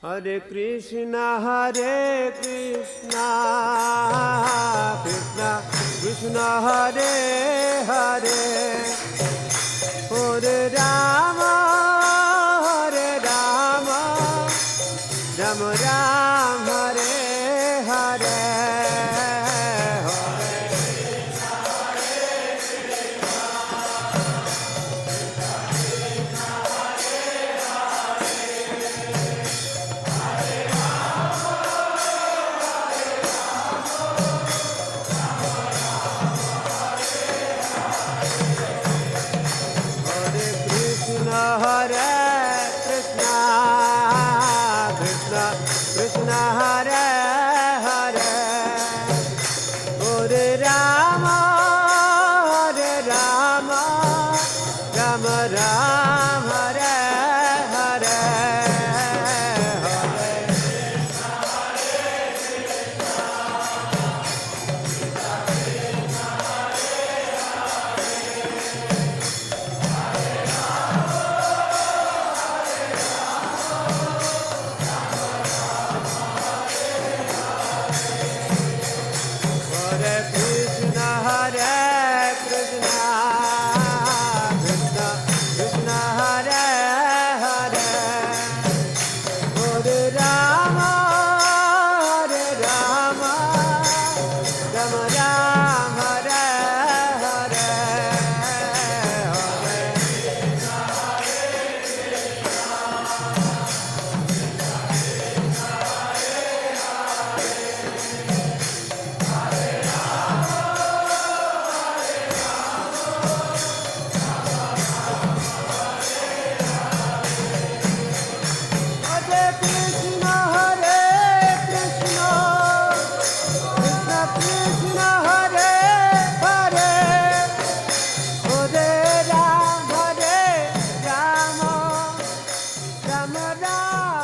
Hare Krishna, Krishna Krishna, Hare Hare, Hare Rama, Rama Rama, Hare Hare. Hare Krishna, Krishna Krishna, Hare Hare, Hare Rama, Rama Rama, Hare Hare. Hare Krishna, Krishna Krishna, Hare Hare, Hare Rama, Rama Rama, Hare Hare. Hare Krishna, Krishna Krishna, Hare Hare, Hare Rama, Rama Rama.